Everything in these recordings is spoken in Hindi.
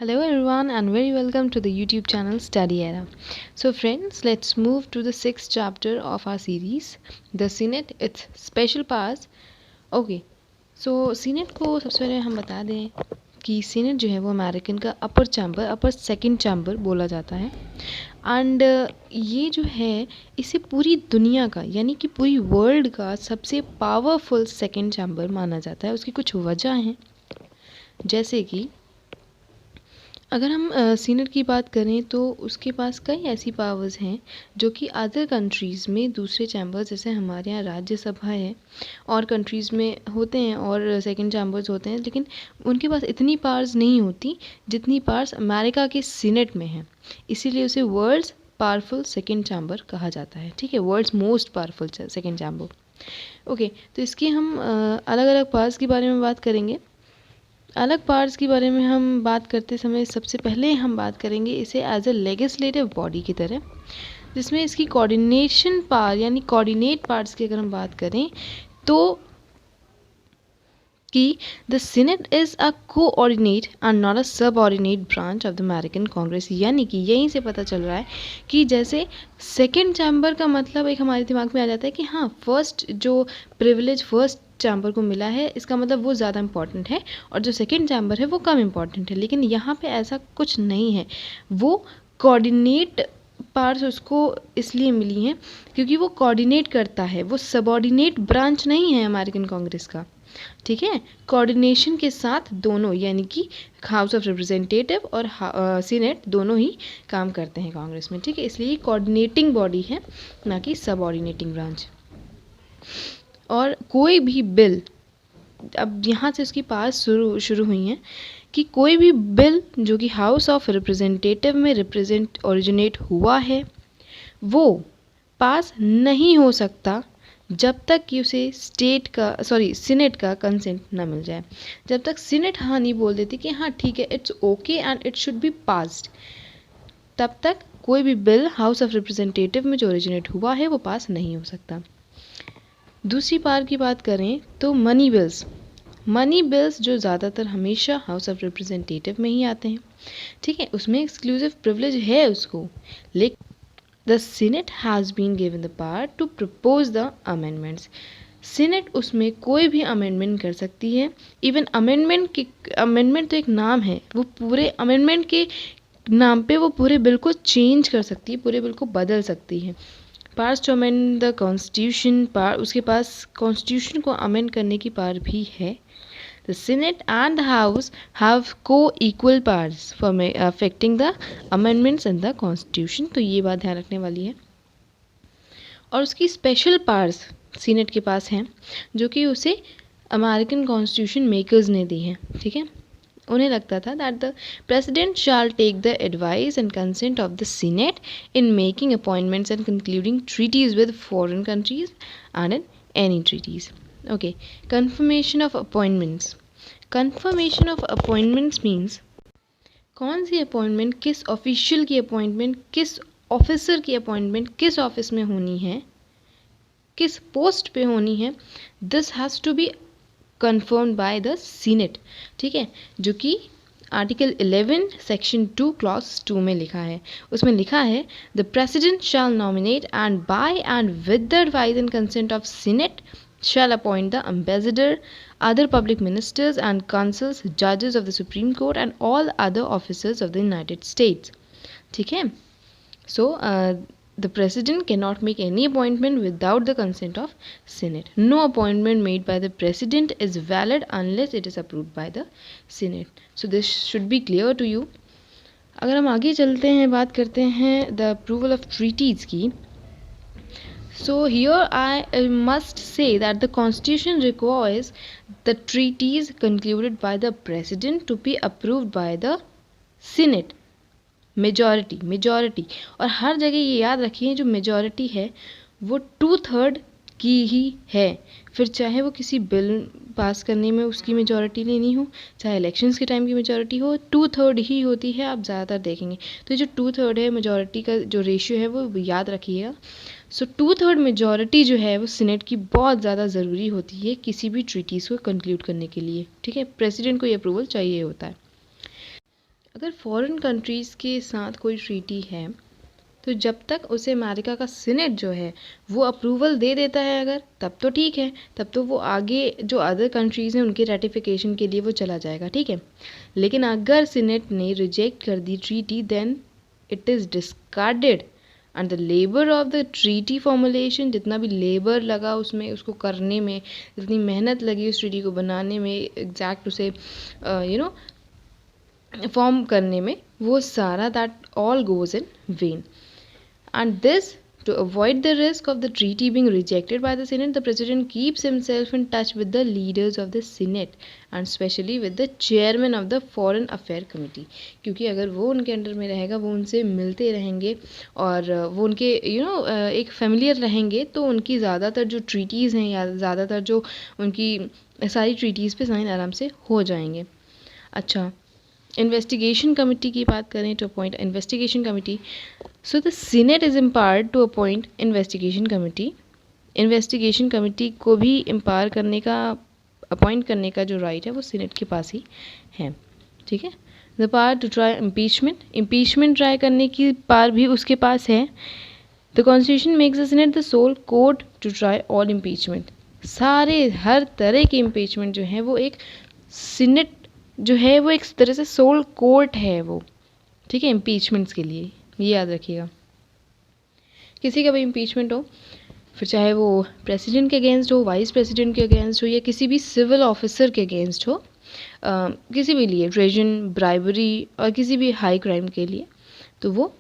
Hello everyone and very welcome to the YouTube channel Study Era. So friends, let's move to the sixth chapter of our series, the Senate, its special powers. Okay, so Senate को सबसे पहले हम बता दें कि Senate जो है वो अमेरिकन का अपर सेकंड चैम्बर बोला जाता है एंड ये जो है इसे पूरी दुनिया का यानी कि पूरी वर्ल्ड का सबसे पावरफुल सेकंड चैम्बर माना जाता है। उसकी कुछ वजह हैं, जैसे कि अगर हम सीनेट की बात करें तो उसके पास कई ऐसी पावर्स हैं जो कि अदर कंट्रीज़ में दूसरे चैम्बर्स जैसे हमारे यहाँ राज्यसभा है और कंट्रीज़ में होते हैं और सेकंड चैम्बर्स होते हैं, लेकिन उनके पास इतनी पावर्स नहीं होती जितनी पावर्स अमेरिका के सीनेट में हैं। इसीलिए उसे वर्ल्ड्स पावरफुल सेकंड चैम्बर कहा जाता है। ठीक है, world's most powerful second chamber. Okay, तो इसके हम अलग अलग पावर्स के बारे में बात करेंगे। अलग पार्ट्स के बारे में हम बात करते समय सबसे पहले हम बात करेंगे इसे एज अ लेजिस्लेटिव बॉडी की तरह, जिसमें इसकी कोऑर्डिनेशन पावर यानी कोऑर्डिनेट पार्ट्स की अगर हम बात करें तो कि the Senate is a coordinate and not a subordinate branch of the American Congress. यानी कि यहीं से पता चल रहा है कि जैसे सेकेंड चैम्बर का मतलब एक हमारे दिमाग में आ जाता है कि हाँ, फर्स्ट जो प्रिविलेज फर्स्ट चैम्बर को मिला है इसका मतलब वो ज़्यादा इंपॉर्टेंट है और जो सेकेंड चैम्बर है वो कम इंपॉर्टेंट है, लेकिन यहाँ पे ऐसा कुछ नहीं है। वो कोऑर्डिनेट पावर्स उसको इसलिए मिली हैं क्योंकि वो कोऑर्डिनेट करता है, वो सबऑर्डिनेट ब्रांच नहीं है अमेरिकन कांग्रेस का। ठीक है, कोऑर्डिनेशन के साथ दोनों यानी कि हाउस ऑफ रिप्रेजेंटेटिव और सीनेट दोनों ही काम करते हैं कांग्रेस में। ठीक है, इसलिए कोऑर्डिनेटिंग बॉडी है ना कि सबऑर्डिनेटिंग ब्रांच। और कोई भी बिल, अब यहाँ से उसकी पास शुरू हुई हैं कि कोई भी बिल जो कि हाउस ऑफ रिप्रेजेंटेटिव में ओरिजिनेट हुआ है वो पास नहीं हो सकता जब तक कि उसे सीनेट का कंसेंट ना मिल जाए। जब तक सीनेट हाँ नहीं बोल देती कि हाँ ठीक है, it's okay and it should be passed, तब तक कोई भी बिल हाउस ऑफ रिप्रेजेंटेटिव में जो ओरिजिनेट हुआ है वो पास नहीं हो सकता। दूसरी पावर की बात करें तो मनी बिल्स जो ज़्यादातर हमेशा हाउस ऑफ रिप्रेजेंटेटिव में ही आते हैं। ठीक है, उसमें एक्सक्लूसिव प्रिविलेज है उसको, लेकिन the Senate has been given the power to propose the amendments. Senate उसमें कोई भी अमेंडमेंट कर सकती है। इवन अमेंडमेंट तो एक नाम है, वो पूरे अमेंडमेंट के नाम पे वो पूरे बिल को चेंज कर सकती है, पूरे बिल को बदल सकती है। Powers to amend the constitution, उसके पास कॉन्स्टिट्यूशन को अमेंड करने की पावर भी है। The Senate and the House have co-equal powers for affecting the amendments in the Constitution। तो ये बात ध्यान रखने वाली है। और उसकी स्पेशल पावर्स सीनेट के पास हैं जो कि उसे अमेरिकन कॉन्स्टिट्यूशन मेकर्स ने दी हैं। ठीक है, उन्हें लगता था that the president shall take the advice and consent of the Senate in making appointments and concluding treaties with foreign countries and in any treaties. Okay, confirmation of appointments. Confirmation of appointments means कौन सी अपॉइंटमेंट, किस ऑफिशियल की अपॉइंटमेंट, किस ऑफिसर की अपॉइंटमेंट किस ऑफिस में होनी है, किस पोस्ट पे होनी है, this has to be confirmed by the Senate. ठीक है, जो कि आर्टिकल 11 सेक्शन 2 क्लॉज 2 में लिखा है। उसमें लिखा है the president shall nominate and by and with the advice and consent of Senate shall appoint the ambassador, other public ministers and consuls, judges of the Supreme Court and all other officers of the United States। ठीक है, so the president cannot make any appointment without the consent of Senate। No appointment made by the president is valid unless it is approved by the Senate। So this should be clear to you। अगर हम आगे चलते हैं, बात करते हैं the approval of treaties की। So here I must say that the Constitution requires the treaties concluded by the President to be approved by the Senate। Majority और हर जगह ये याद रखिए जो मेजॉरिटी है वो 2/3 की ही है। फिर चाहे वो किसी बिल पास करने में उसकी मेजॉरिटी लेनी हो, चाहे इलेक्शंस के टाइम की मेजॉरिटी हो, 2/3 ही होती है। आप ज़्यादातर देखेंगे तो जो 2/3 है मेजॉरिटी का जो रेशियो है वो याद रखिएगा। सो 2/3 मेजॉरिटी जो है वो सीनेट की बहुत ज़्यादा ज़रूरी होती है किसी भी ट्रीटीज़ को कंक्लूड करने के लिए। ठीक है, प्रेसिडेंट को ये अप्रूवल चाहिए होता है। अगर फॉरेन कंट्रीज़ के साथ कोई ट्रीटी है तो जब तक उसे अमेरिका का सीनेट जो है वो अप्रूवल दे देता है अगर, तब तो ठीक है, तब तो वो आगे जो अदर कंट्रीज़ हैं उनके रेटिफिकेशन के लिए वो चला जाएगा, ठीक है। लेकिन अगर सीनेट ने रिजेक्ट कर दी treaty, then it is discarded and the labour of the treaty formulation, जितना भी लेबर लगा उसमें, उसको करने में, जितनी मेहनत लगी उस ट्रीटी को बनाने में, एग्जैक्ट उसे फॉर्म करने में, वो सारा that all goes in when. And this, to avoid the risk of the treaty being rejected by the Senate, the President keeps himself in touch with the leaders of the Senate and especially with the chairman of the Foreign Affair Committee. क्योंकि अगर वो उनके अंडर में रहेगा, वो उनसे मिलते रहेंगे और वो उनके एक फेमिलियर रहेंगे, तो उनकी ज़्यादातर जो ट्रीटीज़ हैं या ज़्यादातर जो उनकी सारी ट्रीटीज़ पे साइन आराम से हो जाएंगे. अच्छा, इन्वेस्टिगेशन कमेटी की बात करें तो appoint investigation committee. So the Senate is empowered to appoint investigation committee. Investigation committee को भी एम्पावर करने का, अपॉइंट करने का जो राइट है वो सीनेट के पास ही है, ठीक है. The power to try impeachment try करने की पावर भी उसके पास है. The constitution makes the Senate the sole court to try all impeachment. सारे हर तरह के इम्पीचमेंट जो है वो एक सीनेट जो है वो एक तरह से सोल कोर्ट है वो, ठीक है, इम्पीचमेंट्स के लिए. ये याद रखिएगा. किसी का भी इम्पीचमेंट हो, फिर चाहे वो प्रेसिडेंट के अगेंस्ट हो, वाइस प्रेसिडेंट के अगेंस्ट हो, या किसी भी सिविल ऑफिसर के अगेंस्ट हो, किसी भी लिए, ट्रेजन, ब्राइबरी और किसी भी हाई क्राइम के लिए, तो वो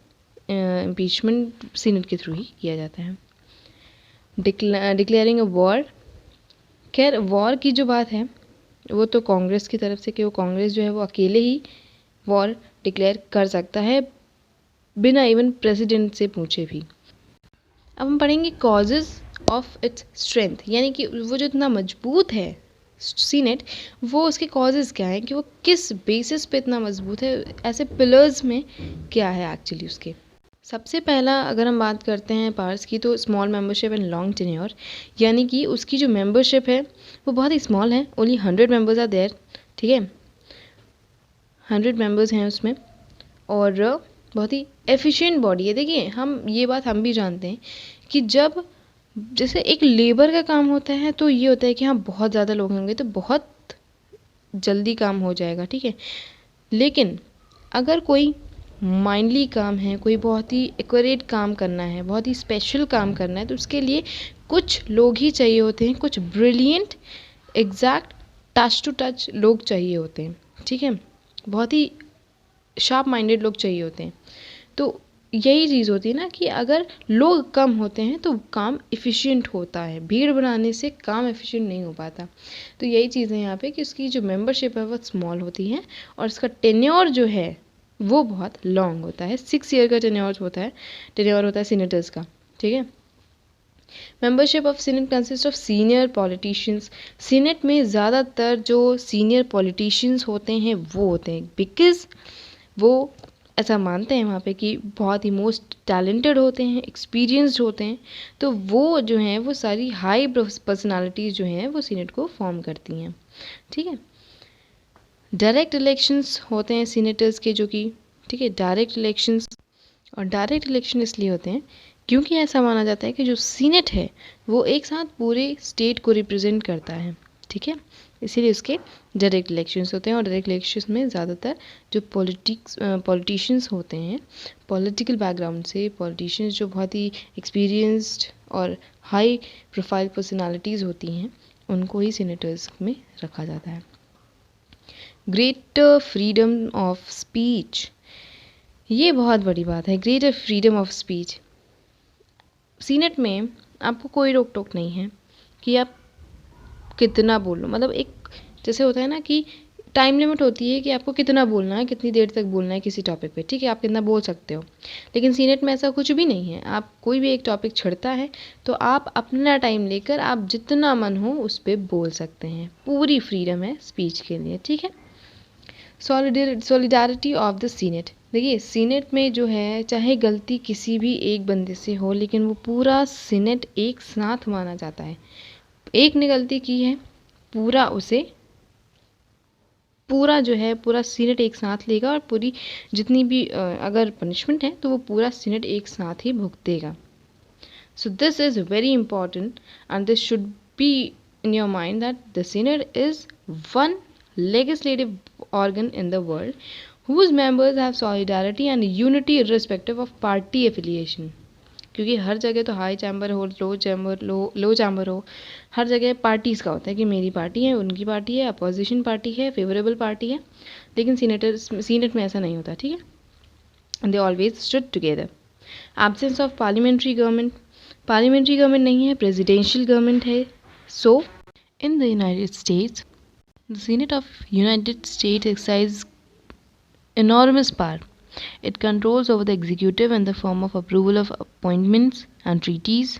इम्पीचमेंट सीनेट के थ्रू ही किया जाता है. Declaring a war. खैर, वॉर की जो बात है वो तो कांग्रेस की तरफ से, कि वो कांग्रेस जो है वो अकेले ही वॉर डिक्लेयर कर सकता है बिना इवन प्रेसिडेंट से पूछे भी. अब हम पढ़ेंगे कॉजेज़ ऑफ इट्स स्ट्रेंथ, यानी कि वो जो इतना मजबूत है सीनेट, वो उसके कॉजेज़ क्या हैं, कि वो किस बेसिस पे इतना मजबूत है, ऐसे पिलर्स में क्या है एक्चुअली उसके. सबसे पहला अगर हम बात करते हैं पावर्स की, तो small membership and long tenure, यानी कि उसकी जो मेंबरशिप है वो बहुत ही स्मॉल है. ओनली 100 मेंबर्स आर देयर, ठीक है, 100 मेंबर्स हैं उसमें, और बहुत ही एफिशिएंट बॉडी है. देखिए, हम ये बात हम भी जानते हैं कि जब जैसे एक लेबर का काम होता है तो ये होता है कि हाँ बहुत ज़्यादा लोग होंगे तो बहुत जल्दी काम हो जाएगा, ठीक है. लेकिन अगर कोई माइंडली काम है, कोई बहुत ही एक्यूरेट काम करना है, बहुत ही स्पेशल काम करना है, तो उसके लिए कुछ लोग ही चाहिए होते हैं, कुछ brilliant exact touch to touch लोग चाहिए होते हैं, ठीक है, बहुत ही शार्प माइंडेड लोग चाहिए होते हैं. तो यही चीज़ होती है ना कि अगर लोग कम होते हैं तो काम एफिशिएंट होता है, भीड़ बनाने से काम एफिशिएंट नहीं हो पाता. तो यही चीज़ है यहाँ पे कि उसकी जो मेंबरशिप है वो स्मॉल होती है और इसका टेन्योर जो है वो बहुत लॉन्ग होता है. 6 ईयर का टेन्योर होता है सीनेटर्स का, ठीक है. Membership of senate consist of senior politicians. Senate में ज़्यादातर जो सीनियर पॉलिटिशियंस होते हैं वो होते हैं, बिकॉज वो ऐसा मानते हैं वहाँ पे कि बहुत ही मोस्ट टैलेंटेड होते हैं, एक्सपीरियंस्ड होते हैं. तो वो जो हैं वो सारी हाई पर्सनालिटीज़ जो हैं वो सीनेट को फॉर्म करती हैं, ठीक है. डायरेक्ट इलेक्शंस होते हैं सीनेटर्स के, जो कि, ठीक है, डायरेक्ट इलेक्शंस. और डायरेक्ट इलेक्शन इसलिए होते हैं क्योंकि ऐसा माना जाता है कि जो सीनेट है वो एक साथ पूरे स्टेट को रिप्रेजेंट करता है, ठीक है, इसीलिए उसके डायरेक्ट इलेक्शंस होते हैं. और डायरेक्ट इलेक्शंस में ज़्यादातर जो पॉलिटिशियंस होते हैं, पॉलिटिकल बैकग्राउंड से पॉलिटिशियंस जो बहुत ही एक्सपीरियंस्ड और हाई प्रोफाइल पर्सनालिटीज़ होती हैं, उनको ही सीनेटर्स में रखा जाता है. ग्रेटर फ्रीडम ऑफ स्पीच, ये बहुत बड़ी बात है. Greater freedom of speech, senate में आपको कोई रोक टोक नहीं है कि आप कितना बोलो. मतलब एक जैसे होता है ना कि टाइम लिमिट होती है कि आपको कितना बोलना है, कितनी देर तक बोलना है किसी टॉपिक पे, ठीक है, आप कितना बोल सकते हो. लेकिन सीनेट में ऐसा कुछ भी नहीं है. आप कोई भी एक टॉपिक छिड़ता है तो आप अपना टाइम लेकर आप जितना मन हो उस पर बोल सकते हैं. पूरी फ्रीडम है स्पीच के लिए, ठीक है. Solidarity of the senate. देखिए, सीनेट में जो है चाहे गलती किसी भी एक बंदे से हो, लेकिन वो पूरा सीनेट एक साथ माना जाता है. एक ने गलती की है, पूरा उसे पूरा जो है पूरा सीनेट एक साथ लेगा और पूरी जितनी भी अगर पनिशमेंट है तो वो पूरा सीनेट एक साथ ही भुगतेगा. So this is very important, and this should be in your mind that the Senate is one legislative organ in the world whose members have solidarity and unity irrespective of party affiliation. क्योंकि हर जगह तो हाई चैम्बर हो, लो चैम्बर हो, हर जगह पार्टीज़ का होता है कि मेरी पार्टी है, उनकी पार्टी है, अपोजिशन पार्टी है, फेवरेबल पार्टी है. लेकिन सीनेट में ऐसा नहीं होता. ठीक है. They always stood together. Absence of parliamentary government. Parliamentary government नहीं है, प्रेसिडेंशियल गवर्नमेंट है. So in the United States the Senate of United States exercise enormous power. It controls over the executive in the form of approval of appointments and treaties,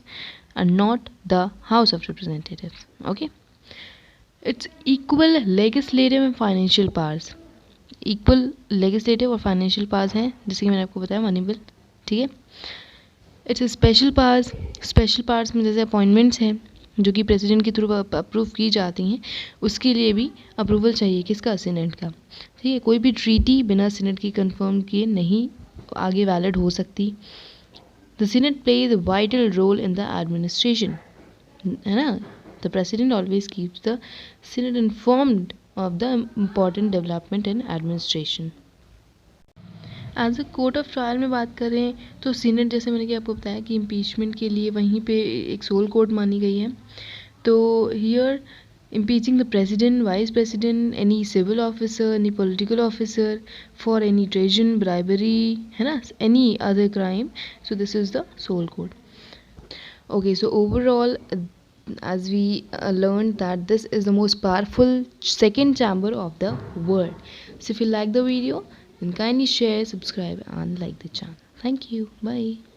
and not the House of Representatives. Okay. It's equal legislative and financial powers. Equal legislative और financial powers हैं, जैसे कि मैंने आपको बताया मनीबल. ठीक है. It's special powers. Special powers में जैसे अपॉइंटमेंट्स हैं जो कि प्रेसिडेंट के थ्रू अप्रूव की जाती हैं, उसके लिए भी अप्रूवल चाहिए किसका, सीनेट का. ठीक है. कोई भी ट्रीटी बिना सीनेट की कंफर्म किए नहीं आगे वैलिड हो सकती. The Senate plays a vital role in the administration, है ना. The president always keeps the Senate informed of the important development in administration. As a court of trial में बात करें तो सीनेट, जैसे मैंने कि आपको बताया कि इम्पीचमेंट के लिए वहीं पे एक सोल कोर्ट मानी गई है. तो here impeaching the president, vice president, any civil officer, any political officer for any treason, bribery, है ना, any other crime. So this is the sole code. Okay, so overall, as we learned that this is the most powerful second chamber of the world. So if you like the video, then kindly share, subscribe, and like the channel. Thank you. Bye.